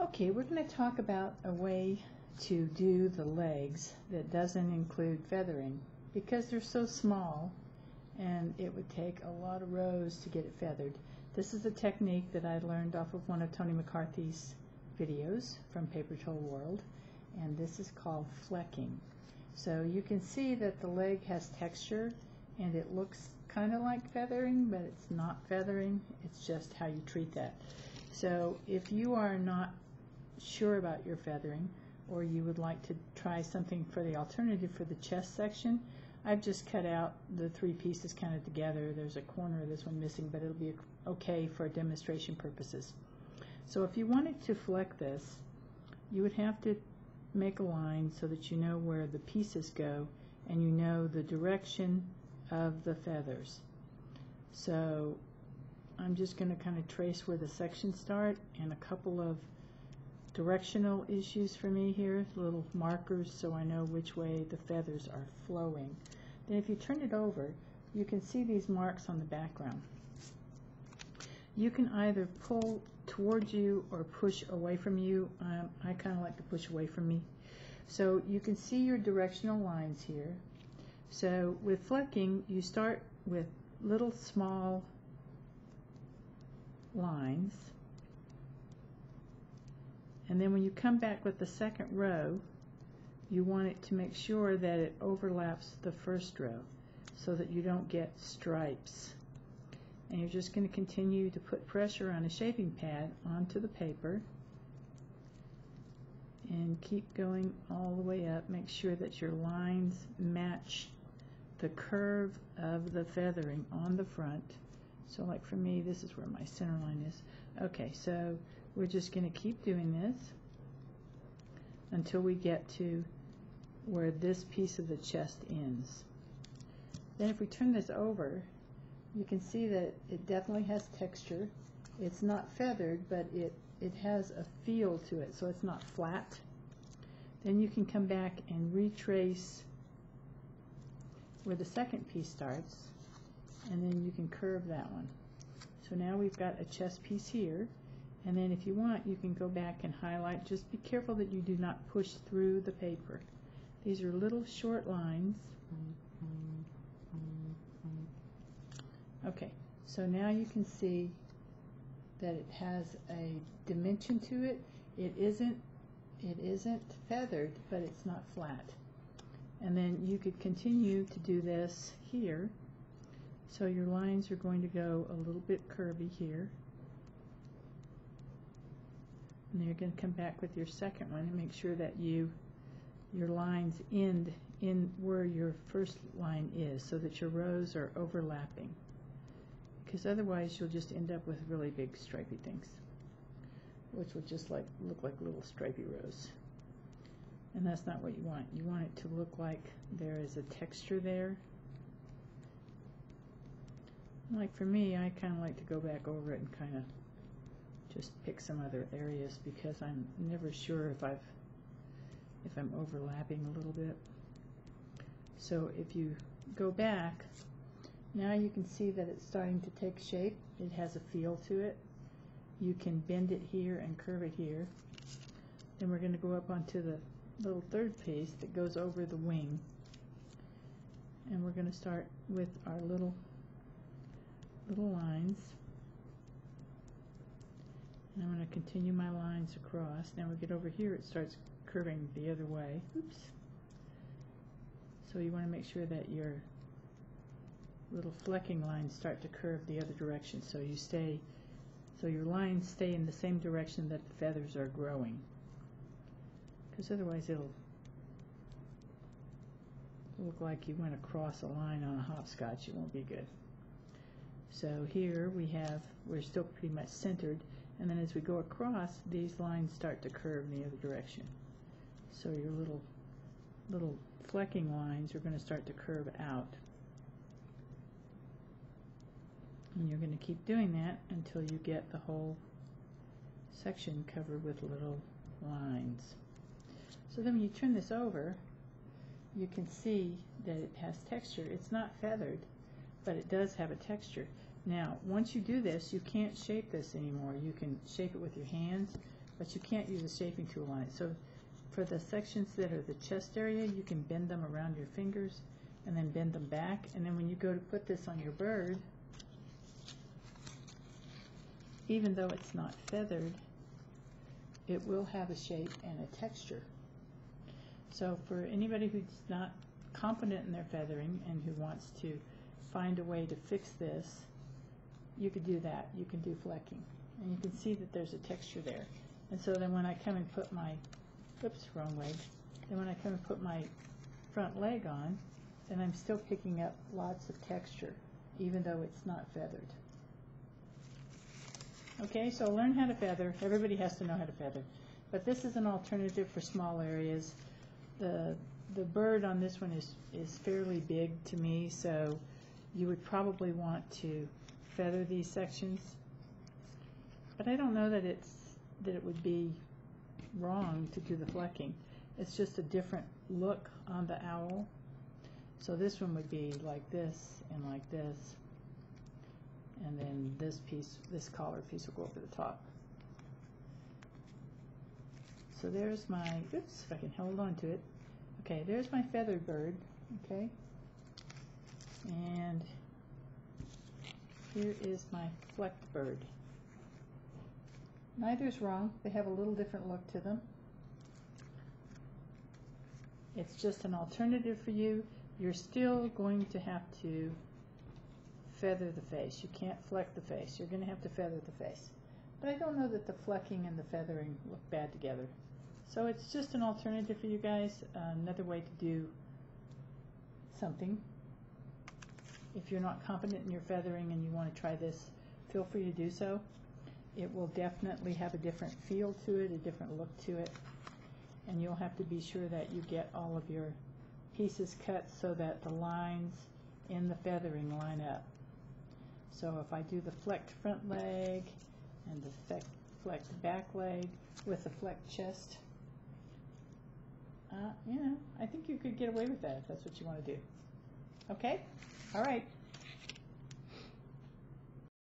Okay, we're going to talk about a way to do the legs that doesn't include feathering because they're so small and it would take a lot of rows to get it feathered. This is a technique that I learned off of one of Tony McCarthy's videos from Paper Tool World, and this is called flecking. So you can see that the leg has texture and it looks kind of like feathering, but it's not feathering, it's just how you treat that. So if you are not sure about your feathering, or you would like to try something for the alternative for the chest section, I've just cut out the three pieces kind of together. There's a corner of this one missing, but it'll be okay for demonstration purposes. So if you wanted to fleck this, you would have to make a line so that you know where the pieces go and you know the direction of the feathers. So I'm just going to kind of trace where the sections start, and a couple of directional issues for me here, little markers so I know which way the feathers are flowing. Then if you turn it over, you can see these marks on the background. You can either pull towards you or push away from you. I kind of like to push away from me. So you can see your directional lines here. So with flecking, you start with little small lines, and then when you come back with the second row, you want it to make sure that it overlaps the first row so that you don't get stripes. And you're just going to continue to put pressure on a shaping pad onto the paper and keep going all the way up. Make sure that your lines match the curve of the feathering on the front. So like for me, this is where my center line is. Okay, so we're just going to keep doing this until we get to where this piece of the chest ends. Then if we turn this over, you can see that it definitely has texture. It's not feathered, but it has a feel to it, so it's not flat. Then you can come back and retrace where the second piece starts, and then you can curve that one. So now we've got a chest piece here, and then if you want, you can go back and highlight. Just be careful that you do not push through the paper. These are little short lines. Okay, so now you can see that it has a dimension to it. It isn't feathered, but it's not flat. And then you could continue to do this here. So your lines are going to go a little bit curvy here. And then you're going to come back with your second one and make sure that your lines end in where your first line is, so that your rows are overlapping. Because otherwise you'll just end up with really big stripy things, which will just look like little stripy rows. And that's not what you want. You want it to look like there is a texture there. Like for me, I kind of like to go back over it and kind of just pick some other areas because I'm never sure if I'm overlapping a little bit. So if you go back, now you can see that it's starting to take shape. It has a feel to it. You can bend it here and curve it here. Then we're going to go up onto the little third piece that goes over the wing. And we're going to start with our little lines. And I'm going to continue my lines across. Now we get over here, it starts curving the other way. Oops. So you want to make sure that your little flecking lines start to curve the other direction, so your lines stay in the same direction that the feathers are growing. Because otherwise it'll look like you went across a line on a hopscotch. It won't be good. So here we're still pretty much centered, and then as we go across, these lines start to curve in the other direction. So your little flecking lines are going to start to curve out. And you're going to keep doing that until you get the whole section covered with little lines. So then when you turn this over, you can see that it has texture. It's not feathered, but it does have a texture. Now, once you do this, you can't shape this anymore. You can shape it with your hands, but you can't use a shaping tool on it. So for the sections that are the chest area, you can bend them around your fingers and then bend them back, and then when you go to put this on your bird, even though it's not feathered, it will have a shape and a texture. So for anybody who's not competent in their feathering and who wants to find a way to fix this, you could do that. You can do flecking, and you can see that there's a texture there. And so then when I come and put my, oops, wrong leg, then when I come and put my front leg on, then I'm still picking up lots of texture, even though it's not feathered. Okay, so learn how to feather. Everybody has to know how to feather. But this is an alternative for small areas. The bird on this one is fairly big to me, so you would probably want to feather these sections. But I don't know that it would be wrong to do the flecking. It's just a different look on the owl. So this one would be like this and like this, and then this piece, this collar piece will go over the top. So there's my, oops, if I can hold on to it. Okay, there's my feathered bird, okay? And here is my flecked bird. Neither's wrong. They have a little different look to them. It's just an alternative for you. You're still going to have to feather the face. You can't fleck the face. You're going to have to feather the face. But I don't know that the flecking and the feathering look bad together. So it's just an alternative for you guys, another way to do something. If you're not competent in your feathering and you want to try this, feel free to do so. It will definitely have a different feel to it, a different look to it, and you'll have to be sure that you get all of your pieces cut so that the lines in the feathering line up. So if I do the flecked front leg and the flecked back leg with the flecked chest, you know, I think you could get away with that if that's what you want to do. Okay? All right.